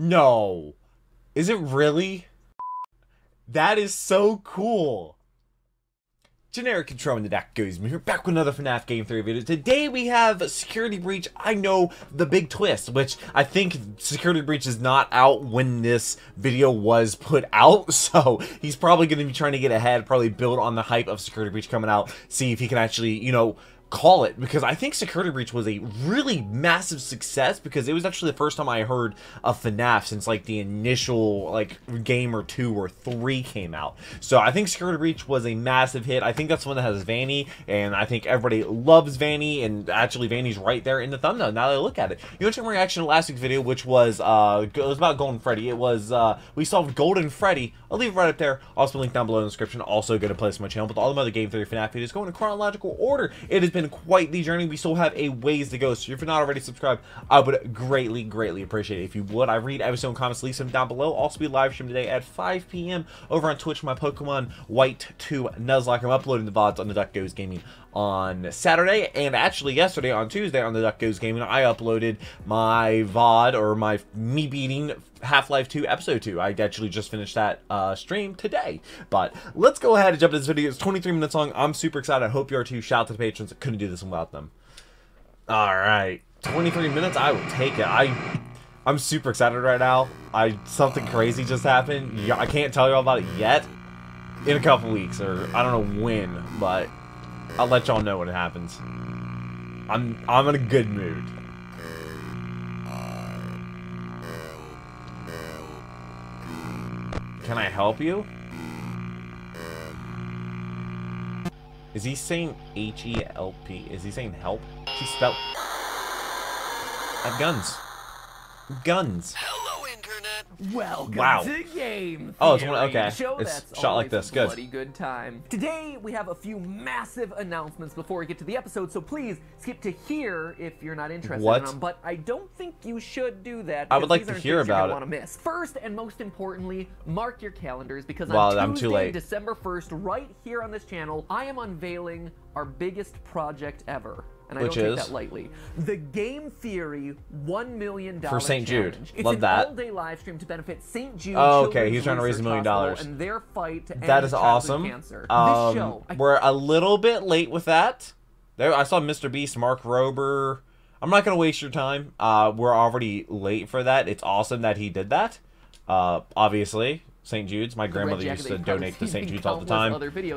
No. Is it really? That is so cool. Generic Control in the deck goes. We're back with another FNAF Game Theory video. Today we have Security Breach. I know the big twist, which I think Security Breach is not out when this video was put out. So he's probably going to be trying to get ahead, probably build on the hype of Security Breach coming out, see if he can actually, you know, call it, because I think Security Breach was a really massive success, because it was actually the first time I heard of FNAF since like the initial like game or 2 or 3 came out. So I think Security Breach was a massive hit. I think that's the one that has Vanny, and I think everybody loves Vanny, and actually Vanny's right there in the thumbnail now that I look at it. You know, check my reaction to last week's video, which was it was about Golden Freddy. It was we solved Golden Freddy. I'll leave it right up there. Also link down below in the description. Also go to place my channel with all the other Game Theory FNAF videos going in chronological order. It has been quite the journey. We still have a ways to go, so if you're not already subscribed, I would greatly appreciate it if you would. I read every single comments, leave them down below. Also be live stream today at 5 p.m. over on Twitch for my Pokemon White 2 Nuzlocke. I'm uploading the VODs on the Duck Goes Gaming on Saturday, and actually yesterday on Tuesday on the Duck Goes Gaming I uploaded my VOD, or my me beating Half-Life 2 Episode 2. I actually just finished that stream today. But let's go ahead and jump into this video. It's 23 minutes long. I'm super excited. I hope you are too. Shout out to the patrons. I couldn't do this without them. Alright. 23 minutes? I will take it. I'm super excited right now. Something crazy just happened. Yeah, I can't tell you all about it yet. In a couple weeks, or I don't know when, but I'll let y'all know when it happens. I'm in a good mood. Can I help you? Is he saying H-E-L-P? Is he saying help? He spelled... I have guns. Guns. Hello, Internet. Welcome to Game Oh, it's Theory, one. Okay, show it's that's shot like always this. a Good. bloody good time. Today we have a few massive announcements before we get to the episode, so please skip to here if you're not interested in them. But I don't think you should do that. I would like to hear about it. Want to miss. First and most importantly, mark your calendars, because Well, on I'm too Tuesday, late. December 1st, right here on this channel, I am unveiling our biggest project ever. And I don't take that lightly. The Game Theory $1 million for St. Jude. challenge. It's Love that. An all-day live stream to benefit St. Jude. Oh, okay. He's trying to raise $1 million. And their fight to end that is childhood awesome. Cancer. This show, we're a little bit late with that. There, I saw Mr. Beast, Mark Rober. I'm not gonna waste your time. We're already late for that. It's awesome that he did that. Obviously. St. Jude's. My grandmother used to donate to St. Jude's all the time.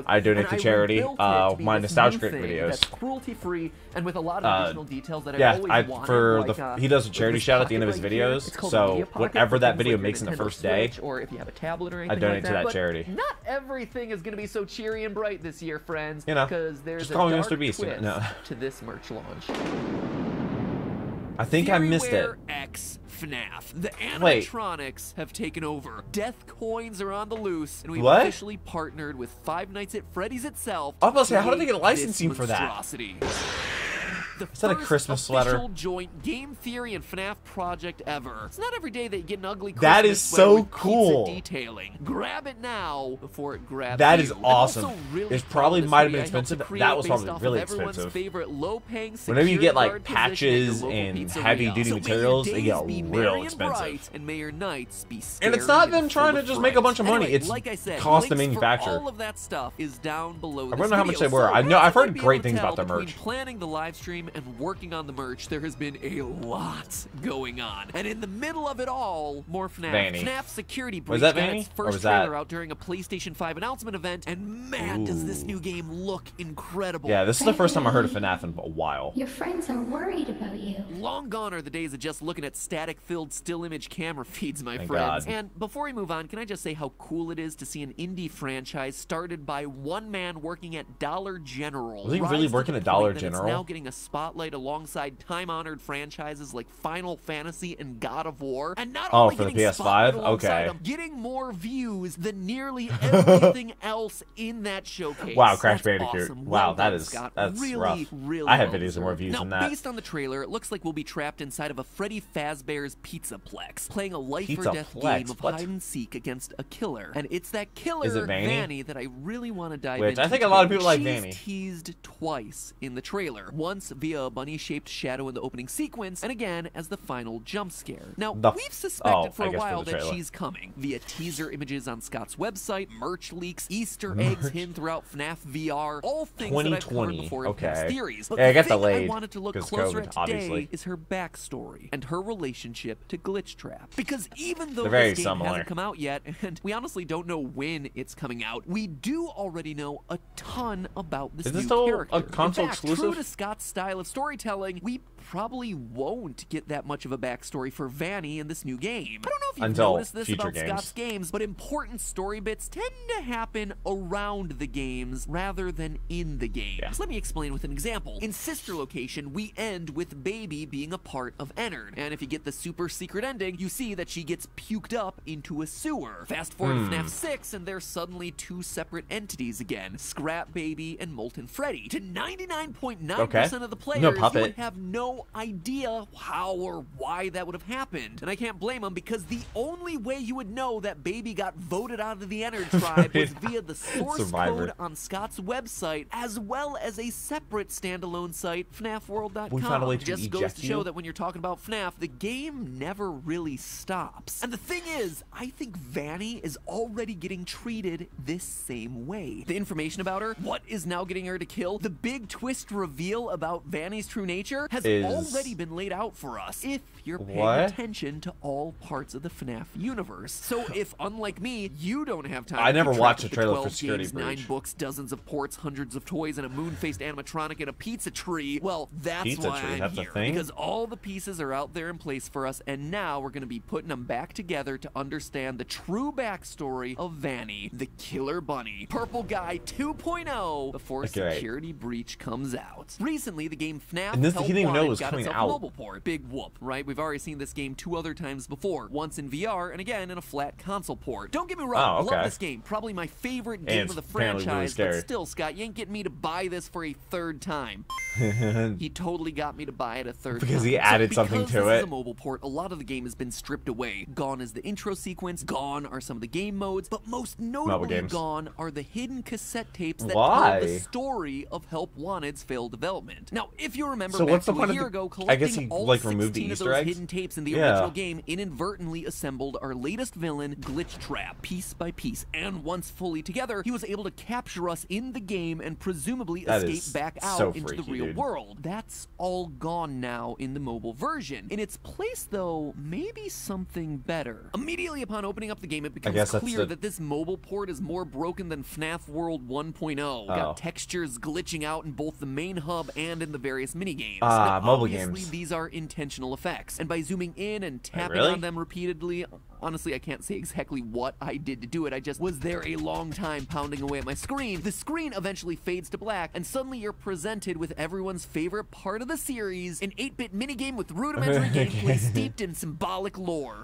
I donate to charity. My nostalgic videos. That's cruelty-free and with a lot of additional details that yeah, I always wanted. he does a charity shout at the end of his videos. So whatever that video makes in the first day, or if you have a tablet or anything I donate to that charity. Not everything is going to be so cheery and bright this year, friends. You know, because there's just a call me dark Mr. Beast. twist No. to this merch launch. I think I missed it. X FNAF. The animatronics have taken over. Death coins are on the loose, and we've officially partnered with Five Nights at Freddy's itself. I was about to say, how did they get a licensing for that? Is that a Christmas sweater? Official joint Game Theory and FNAF project ever. It's not every day that you get an ugly Christmas That is sweater so with cool. pizza detailing. Grab it now before it grabs That you. is awesome. Really it probably might have been I helped to expensive. create That was based probably off really of everyone's expensive. favorite low-paying Whenever you get like security guard position patches at your local and pizzeria. heavy-duty So materials, may they your get days be real merry and expensive. bright, and may your nights be And it's scary not them and trying full to just of make a bunch of money. anyway, It's like I said, cost the links for manufacturer. all of that stuff is down below I this wonder how much video. they were. So I know I've as you heard might be great able to things about tell, their merch. between planning the live stream and working on the merch, there has been a lot going on. And in the middle of it all, more FNAF. Vanny. FNAF Security Breach Was that got Vanny? its Or first was that- trailer out during a PlayStation 5 announcement event, and man, does this new game look incredible. Yeah, this is the first time I heard of FNAF in a while. Your friends are worried about you. Long gone are the days of just looking at static-filled still image camera feeds, my Thank friends. God. And before we move on, can I just say how cool it is to see an indie franchise started by one man working at Dollar General. Was he rise really to working the at Dollar point that it's General? now getting a spotlight alongside time-honored franchises like Final Fantasy and God of War. And not only for the getting PS5? spotlight alongside Okay. them, getting more views than nearly everything else in that showcase. Wow, Crash That's Bandicoot. awesome. Wow, Well that done, is- Scott. that's really, rough. really I had well videos with more deserved. views Now, than that. based on the trailer, it looks like we'll be trapped inside of a Freddy Fazbear's Pizzaplex, playing a life-or-death Pizzaplex? game of What? hide-and-seek against a killer. And it's that killer, Is it Vanny? that I really want to dive Which into. I think a lot of people like She's Vanny. teased twice in the trailer. Once via via a bunny-shaped shadow in the opening sequence, and again as the final jump scare. Now, we've suspected for a while that she's coming, via teaser images on Scott's website, merch leaks, Easter eggs hidden throughout FNAF VR, all things that I've covered before in past theories. But the thing I wanted to look closer at today is her backstory and her relationship to Glitch Trap. Because even though this game hasn't come out yet, and we honestly don't know when it's coming out, we do already know a ton about this new character. A console exclusive? True to Scott's style of storytelling, we probably won't get that much of a backstory for Vanny in this new game. I don't know if you've noticed this about Scott's games, but important story bits tend to happen around the games rather than in the games. Let me explain with an example. In Sister Location, we end with Baby being a part of Ennard, and if you get the super secret ending, you see that she gets puked up into a sewer. Fast forward to FNAF 6, and there's suddenly two separate entities again, Scrap Baby and Molten Freddy. To 99.9% of the players, you would have no idea how or why that would have happened. And I can't blame them, because the only way you would know that Baby got voted out of the Ennard tribe was via the source code on Scott's website, as well as a separate standalone site, FNAFworld.com. Just goes to show that when you're talking about FNAF, the game never really stops. And the thing is, I think Vanny is already getting treated this same way. The information about her, what is now getting her to kill, the big twist reveal about Vanny's true nature has already been laid out for us if you're paying attention to all parts of the FNAF universe. So if, unlike me, you don't have time I never watched a trailer for Security games, 9 books, dozens of ports, hundreds of toys, and a moon-faced animatronic and a pizza tree, well, that's why I'm here. Because all the pieces are out there in place for us, and now we're going to be putting them back together to understand the true backstory of Vanny, the Killer Bunny, Purple Guy 2.0, before Security Breach comes out. Recently, the game FNAF got itself a mobile port. Big whoop, right? We've already seen this game 2 other times before, once in VR and again in a flat console port. Don't get me wrong, love this game, probably my favorite game of the franchise, but still, Scott, you ain't getting me to buy this for a 3rd time. He totally got me to buy it a 3rd time. Because he added something to it. Because this is a mobile port, a lot of the game has been stripped away. Gone is the intro sequence, gone are some of the game modes, but most notably gone are the hidden cassette tapes that tell the story of Help Wanted's failed development. Now, if you remember back to a year ago, collecting all 16 of those hidden tapes in the original game inadvertently assembled our latest villain, Glitch Trap, piece by piece, and once fully together, he was able to capture us in the game and presumably escape back out into the real world. That's all gone now in the mobile version. In its place, though, maybe something better. Immediately upon opening up the game, it becomes clear that this mobile port is more broken than FNAF World 1.0. Got textures glitching out in both the main hub and in the various minigames. Obviously, these are intentional effects, and by zooming in and tapping on them repeatedly, honestly, I can't say exactly what I did to do it. I just was there a long time pounding away at my screen. The screen eventually fades to black, and suddenly you're presented with everyone's favorite part of the series, an 8-bit minigame with rudimentary gameplay steeped in symbolic lore.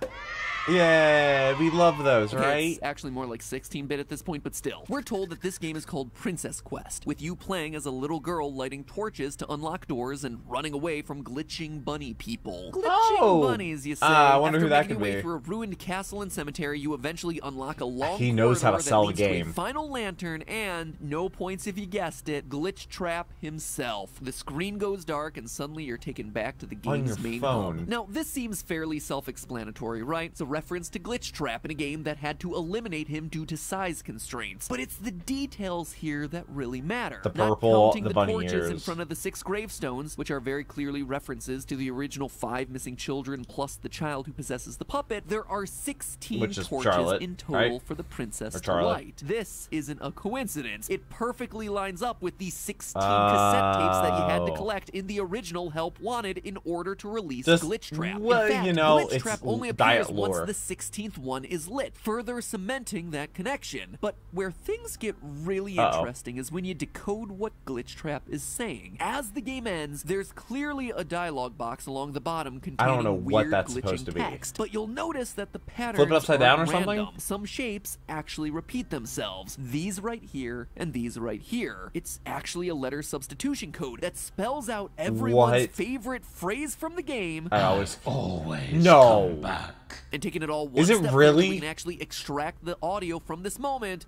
Yeah, we love those, right? It's actually more like 16-bit at this point, but still. We're told that this game is called Princess Quest, with you playing as a little girl lighting torches to unlock doors and running away from glitching bunny people. Glitching bunnies, you say. I wonder who that could be. After making your way through a ruined castle and cemetery, you eventually unlock a long He knows how to sell the game. A final lantern and, no points if you guessed it, Glitch Trap himself. The screen goes dark and suddenly you're taken back to the game's main hub. Now, this seems fairly self-explanatory, right? It's a reference to Glitch Trap in a game that had to eliminate him due to size constraints. But it's the details here that really matter. The purple, the bunny torches in front of the 6 gravestones, which are very clearly references to the original 5 missing children plus the child who possesses the puppet. There are 16 torches in total for the princess to light. This isn't a coincidence. It perfectly lines up with the 16 cassette tapes that you had to collect in the original Help Wanted in order to release Glitch Trap. Well, in fact, you know, Glitch Trap only appears once the 16th one is lit, further cementing that connection. But where things get really interesting is when you decode what Glitch Trap is saying. As the game ends, there's clearly a dialogue box along the bottom containing weird glitching text, but you'll notice that the patterns flip it upside down or something? Some shapes actually repeat themselves. These right here and these right here. It's actually a letter substitution code that spells out everyone's favorite phrase from the game. I always come back. And taking it all one step further, we can actually extract the audio from this moment.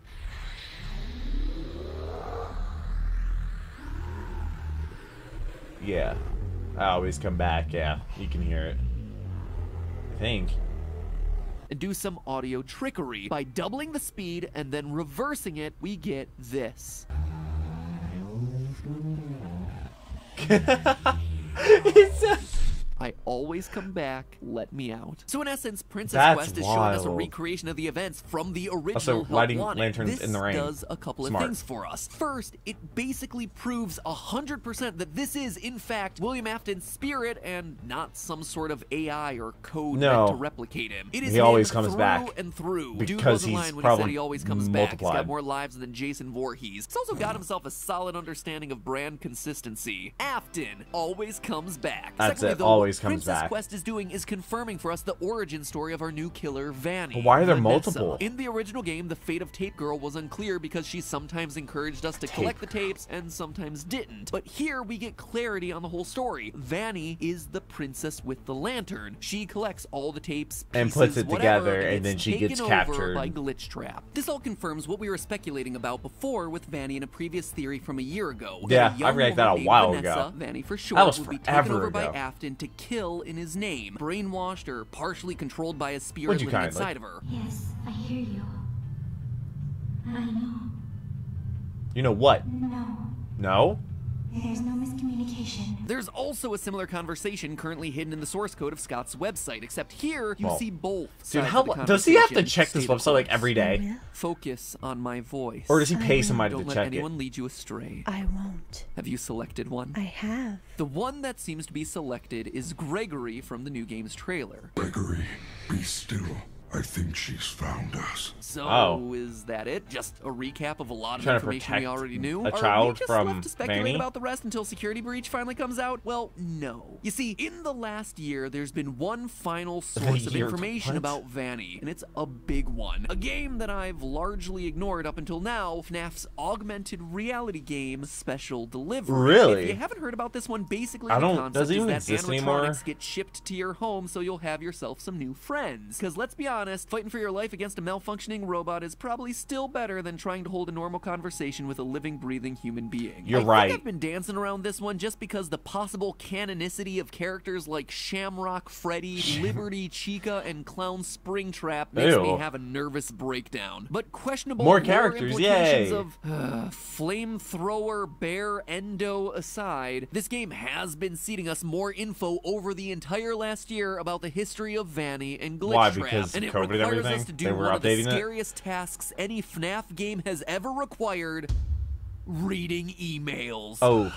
Yeah. I always come back. Yeah, you can hear it. I think. And do some audio trickery. By doubling the speed and then reversing it, we get this. I always come back, let me out. So in essence, Princess Quest is showing us a recreation of the events from the original Help Wanted. Lanterns in the rain. This does a couple of things for us. First, it basically proves 100% that this is, in fact, William Afton's spirit and not some sort of AI or code meant to replicate him. It is he always comes back and through. Because Dude he's when probably he said he always comes back. He's got more lives than Jason Voorhees. He's also got himself a solid understanding of brand consistency. Afton always comes back. That's Secondly, it. Though, always comes Princess back. Quest is doing is confirming for us the origin story of our new killer, Vanny. But why are there Vanessa. multiple? In the original game, the fate of Tape Girl was unclear because she sometimes encouraged us to collect the tapes and sometimes didn't. But here we get clarity on the whole story. Vanny is the princess with the lantern. She collects all the tapes, pieces, and puts it together, and then she gets captured by Glitch Trap. This all confirms what we were speculating about before with Vanny in a previous theory from a year ago. Yeah, I read that a while ago. Vanny for short, would be taken over by ago. Afton to kill in his name, brainwashed or partially controlled by a spirit living inside of her. Yes, I hear you. I know. You know what? No. No? There's no miscommunication. There's also a similar conversation currently hidden in the source code of Scott's website, except here you see both Dude, sides how of the does he have to conversation. check this website like every day? Focus on my voice. Or does he pay somebody Don't to let check anyone it? lead you astray. I won't. Have you selected one? I have. The one that seems to be selected is Gregory from the new game's trailer. Gregory, be still. I think she's found us. So is that it? Just a recap of a lot of information we already knew? A child Are we just from left to speculate Vanny? about the rest until Security Breach finally comes out? Well, no. You see, in the last year, there's been one final source of information about Vanny, and it's a big one. A game that I've largely ignored up until now, FNAF's augmented reality game, Special Delivery. Really? If you haven't heard about this one, basically I the don't- concept does it is even that exist anymore? animatronics get shipped to your home so you'll have yourself some new friends. Because let's be honest, fighting for your life against a malfunctioning robot is probably still better than trying to hold a normal conversation with a living, breathing human being. You're I right. think I've been dancing around this one just because the possible canonicity of characters like Shamrock Freddy, Liberty Chica, and Clown Springtrap makes me have a nervous breakdown. But questionable More characters, implications yay. of flamethrower bear endo aside, this game has been seeding us more info over the entire last year about the history of Vanny and Glitch Why? Trap. Because And it COVID and requires everything? us to do They were one of the updating it? scariest tasks any FNAF game has ever required: reading emails. Oh.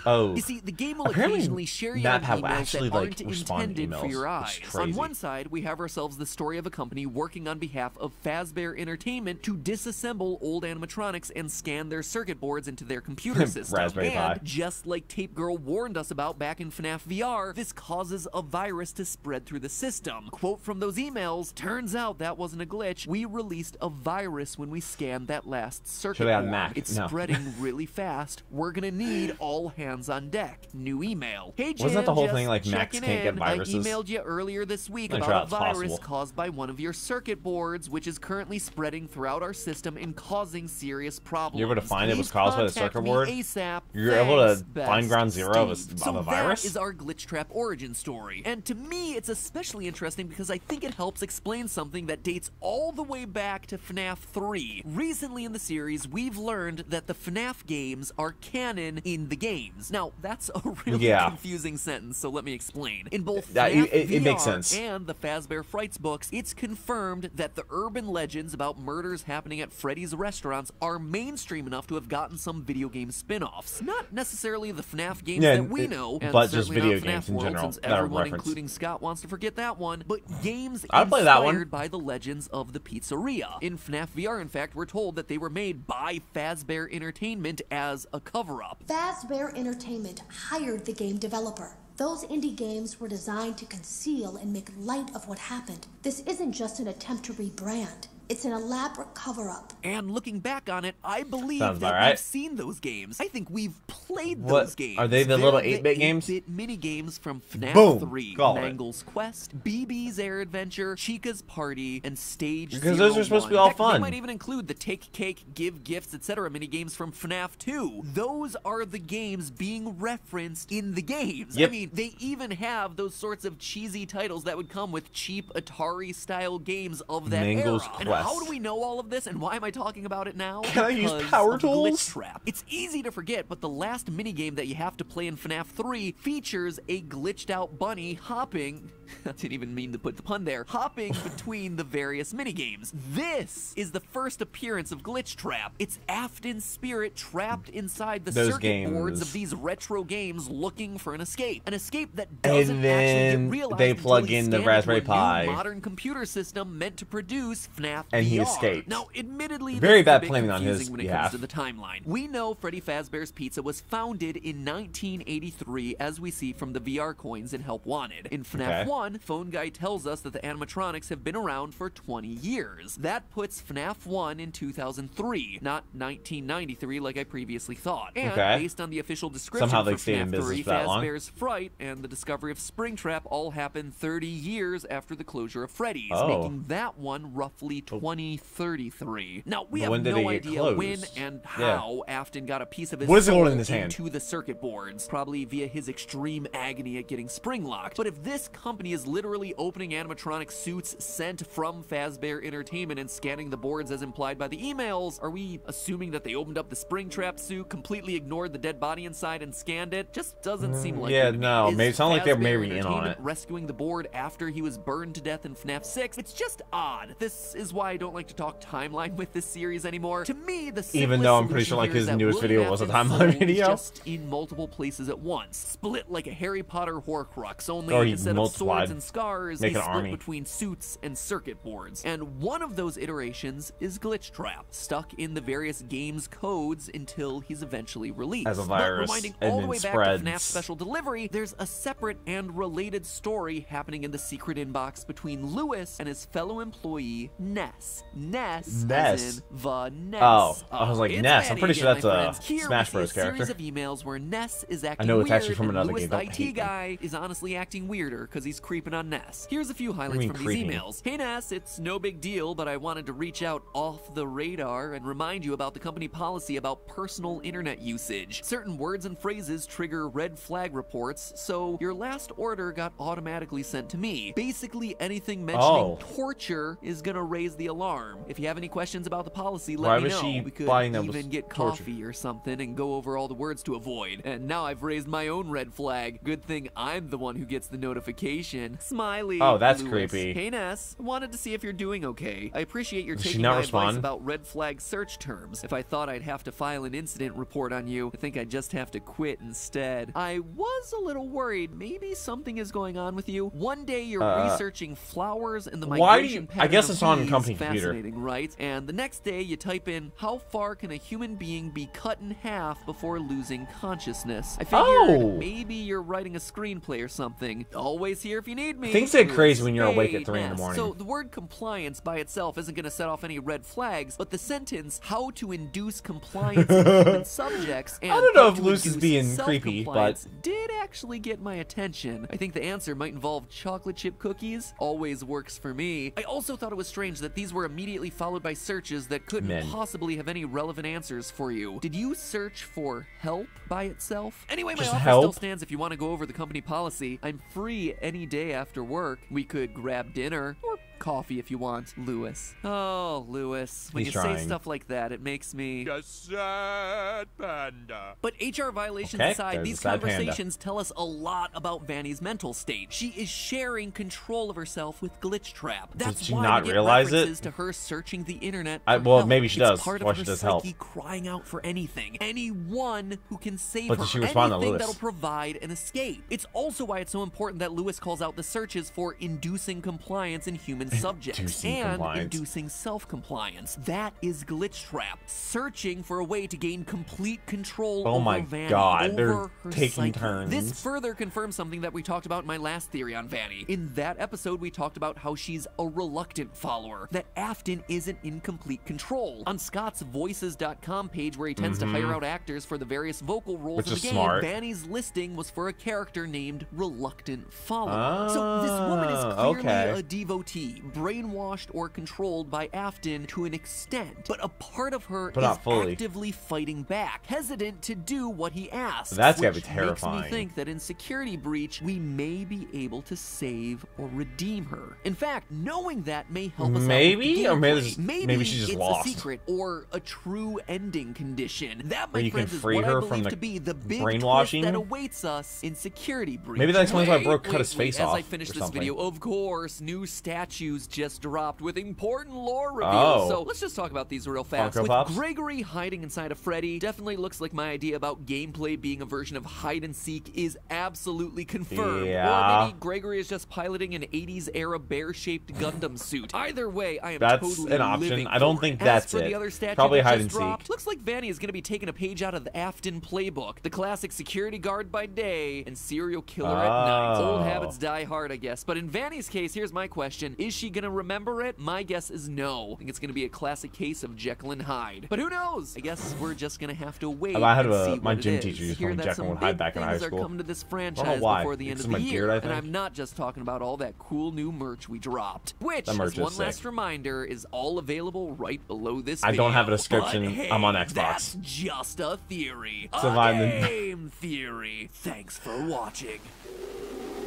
You see, the game will Apparently occasionally share you Nap emails have that actually, aren't like, respond to intended for emails. your It's eyes. crazy. On one side, we have ourselves the story of a company working on behalf of Fazbear Entertainment to disassemble old animatronics and scan their circuit boards into their computer system. Raspberry Pi. And just like Tape Girl warned us about back in FNAF VR, this causes a virus to spread through the system. Quote from those emails, turns out that wasn't a glitch. We released a virus when we scanned that last circuit Should I have board. Mac? It's No. spreading really fast. We're gonna need all hands on deck. New email. Hey Jim, Wasn't that the whole just thing, like, Macs checking can't get in. viruses? I emailed you earlier this week I'm about sure a that's virus possible. caused by one of your circuit boards, which is currently spreading throughout our system and causing serious problems. You're able to find it was Please caused by the contact circuit me board? ASAP. You're able to Thanks, find best ground zero of a Steve. virus? That is our Glitch Trap origin story. And to me, it's especially interesting because I think it helps explain something that dates all the way back to FNAF 3. Recently in the series, we've learned that the FNAF games are canon in the games. Now, that's a really confusing sentence, so let me explain. In both FNAF it VR makes sense. and the Fazbear Frights books, it's confirmed that the urban legends about murders happening at Freddy's restaurants are mainstream enough to have gotten some video game spin-offs. Not necessarily the FNAF games that we know, and but just certainly video not FNAF games in World, general since that are everyone, referenced. including Scott, wants to forget that one, but games I'd play that one. inspired by the legends of the pizzeria. In FNAF VR, in fact, we're told that they were made by Fazbear Entertainment as a cover-up. Fazbear Entertainment hired the game developer. Those indie games were designed to conceal and make light of what happened. This isn't just an attempt to rebrand. It's an elaborate cover-up. And looking back on it, I believe Sounds that right. we've seen those games. I think we've played those games. Are they the little 8-bit games? 8-bit mini games from FNAF Boom. 3, Call it. Mangle's Quest, BB's Air Adventure, Chica's Party, and Stage Because those are supposed to be all Heck, fun. They might even include the Take Cake, Give Gifts, etc. mini games from FNAF 2. Those are the games being referenced in the games. Yep. I mean, they even have those sorts of cheesy titles that would come with cheap Atari-style games of that Mangle's era. Quest. And how do we know all of this, and why am I talking about it now? Can I use Because power of tools? Glitch Trap. It's easy to forget, but the last minigame that you have to play in FNAF 3 features a glitched out bunny hopping. I didn't even mean to put the pun there. Hopping between the various minigames. This is the first appearance of Glitch Trap. It's Afton's spirit trapped inside the circuit boards of these retro games looking for an escape. An escape that doesn't actually get realized they plug until in he's the scanned Raspberry into a Pi. new modern computer system meant to produce FNAF And VR. he escaped. Now, admittedly, Very this is bad a bit planning on his confusing when it behalf. comes to the timeline. We know Freddy Fazbear's Pizza was founded in 1983, as we see from the VR coins in Help Wanted. In FNAF 1, Phone Guy tells us that the animatronics have been around for 20 years. That puts FNAF 1 in 2003, not 1993 like I previously thought. And based on the official description Somehow they for stayed in FNAF business 3, for that long. Fazbear's Fright and the discovery of Springtrap all happened 30 years after the closure of Freddy's, making that one roughly 2033. Now, we have no idea when and how Afton got a piece of his soul into the circuit boards, probably via his extreme agony at getting spring-locked. But if this company is literally opening animatronic suits sent from Fazbear Entertainment and scanning the boards as implied by the emails, are we assuming that they opened up the Springtrap suit, completely ignored the dead body inside, and scanned it? Just doesn't seem like it. No, maybe it sounds like they're maybe in on Entertainment it. rescuing the board after he was burned to death in FNAF 6? It's just odd. This is why I don't like to talk timeline with this series anymore. To me, the even though I'm pretty sure like his newest video was a timeline video, just in multiple places at once, split like a Harry Potter Horcrux. Only instead of swords and scars, he split between suits and circuit boards. And one of those iterations is Glitch Trap, stuck in the various games codes until he's eventually released. As a virus, but reminding all the way back to FNAF Special Delivery, there's a separate and related story happening in the secret inbox between Lewis and his fellow employee Ness. Ness. As in Vanessa. Oh, I was like Ness. I'm pretty sure that's a Smash Bros. Character. Series of emails where Ness is acting I know it's weird, actually from another Lewis, game. the Don't IT guy, is honestly acting weirder because he's creeping on Ness. Here's a few highlights from these emails. Hey Ness, it's no big deal, but I wanted to reach out off the radar and remind you about the company policy about personal internet usage. Certain words and phrases trigger red flag reports, so your last order got automatically sent to me. Basically, anything mentioning torture is gonna raise the alarm. If you have any questions about the policy, let me know. We could even get coffee or something and go over all the words to avoid. And now I've raised my own red flag. Good thing I'm the one who gets the notification. Smiley. Oh, that's Lewis. creepy. Hey Ness, wanted to see if you're doing okay. I appreciate your taking my advice about red flag search terms. If I thought I'd have to file an incident report on you, I think I'd just have to quit instead. I was a little worried. Maybe something is going on with you. One day you're researching flowers and the migration pattern. I guess it's on company fascinating, computer. Right? And the next day you type in, how far can a human being be cut in half before losing consciousness? I figured maybe you're writing a screenplay or something. Always here if you need me. Things get crazy when you're awake at 3 in the morning. So the word compliance by itself isn't going to set off any red flags, but the sentence, how to induce compliance in human subjects, and I don't know if Luce is being creepy, but did actually get my attention. I think the answer might involve chocolate chip cookies. Always works for me. I also thought it was strange that these were immediately followed by searches that couldn't possibly have any relevant answers for you. Did you search for help by itself? Anyway, my offer still stands if you want to go over the company policy. I'm free any day after work. We could grab dinner or coffee if you want, Lewis. Oh, Lewis. When you say stuff like that, it makes me a sad panda. But HR violations aside, these conversations tell us a lot about Vanny's mental state. She is sharing control of herself with Glitch Trap. That's why we get references to her searching the internet. Well, maybe she does. Part why of she her does psyche help. Crying out for anything. Anyone who can save But her. does she respond to Anything Lewis? that'll provide an escape. It's also why it's so important that Lewis calls out the searches for inducing compliance in human subjects and inducing self-compliance. That is Glitch Trap, searching for a way to gain complete control over Vanny, over her taking psyche. turns. This further confirms something that we talked about in my last theory on Vanny. In that episode, we talked about how she's a reluctant follower, that Afton isn't in complete control. On Scott's Voices.com page, where he tends to hire out actors for the various vocal roles of the game, Vanny's listing was for a character named Reluctant Follower. So this woman is clearly a devotee, brainwashed or controlled by Afton to an extent, but a part of her is actively fighting back, hesitant to do what he asks. That's gotta be terrifying. Makes me think that in Security Breach, we may be able to save or redeem her. In fact, knowing that may help us out with the gameplay. Maybe she's just lost. A secret or a true ending condition. That, my friends, is what I believe to be the big brainwashing twist that awaits us in Security Breach. Maybe that explains why Brooke cut his face off. As I finish this video, of course, new statues just dropped with important lore reveals. So let's just talk about these real fast. With Gregory hiding inside of Freddy, definitely looks like my idea about gameplay being a version of hide and seek is absolutely confirmed. Or maybe Gregory is just piloting an 80s era bear-shaped Gundam suit. Either way, I am totally an option. living I don't think that's it. The other statue probably that hide just and dropped, seek. Looks like Vanny is going to be taking a page out of the Afton playbook. The classic security guard by day and serial killer at night. Old habits die hard, I guess. But in Vanny's case, here's my question. Is she going to remember it? My guess is no. I think it's going to be a classic case of Jekyll and Hyde. But who knows? I guess we're just going to have to wait and see my what gym it teacher is. used to call me Jekyll and Hyde back in high school. Are coming to this franchise before the end of the year. Beard, and I'm not just talking about all that cool new merch we dropped, which, as one last reminder, is all available right below this video. I don't have a description. Hey, I'm on Xbox. That's just a theory. A game theory. Thanks for watching.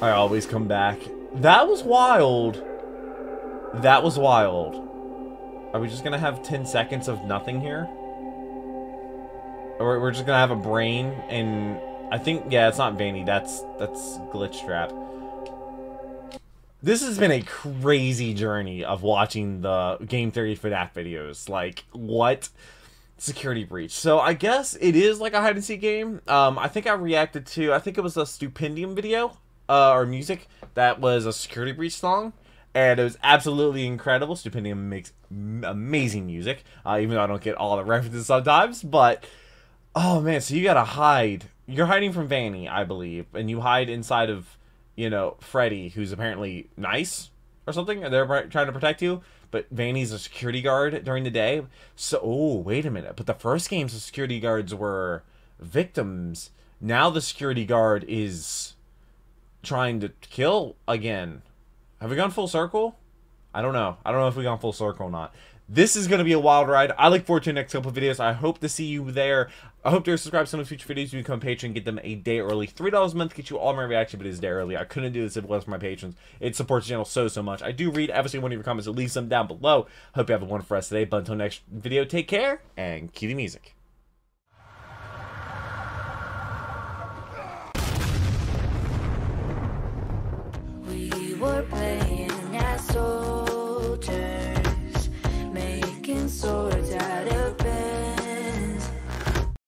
I always come back. That was wild. That was wild. Are we just gonna have 10 seconds of nothing here? Or we're just gonna have a brain and I think, yeah, it's not Vanny. That's Glitch Trap. This has been a crazy journey of watching the Game Theory FNAF videos. Like, what? Security Breach. So, I guess it is like a hide-and-seek game. I think I reacted to, I think it was a Stupendium video, or music, that was a Security Breach song. And it was absolutely incredible. Stupendium makes amazing music, even though I don't get all the references sometimes. But, oh man, so you gotta hide. You're hiding from Vanny, I believe. And you hide inside of, you know, Freddy, who's apparently nice or something, and they're trying to protect you, but Vanny's a security guard during the day. So, oh, wait a minute. But the first games, the security guards were victims. Now the security guard is trying to kill again. Have we gone full circle? I don't know. I don't know if we've gone full circle or not. This is going to be a wild ride. I look forward to the next couple of videos. I hope to see you there. I hope to subscribe to some of the future videos. You become a patron, get them a day early. $3 a month, get you all my reaction videos a day early. I couldn't do this if it wasn't for my patrons. It supports the channel so much. I do read every single one of your comments, so leave some down below. Hope you have a wonderful rest of the day. But until next video, take care and cue the music.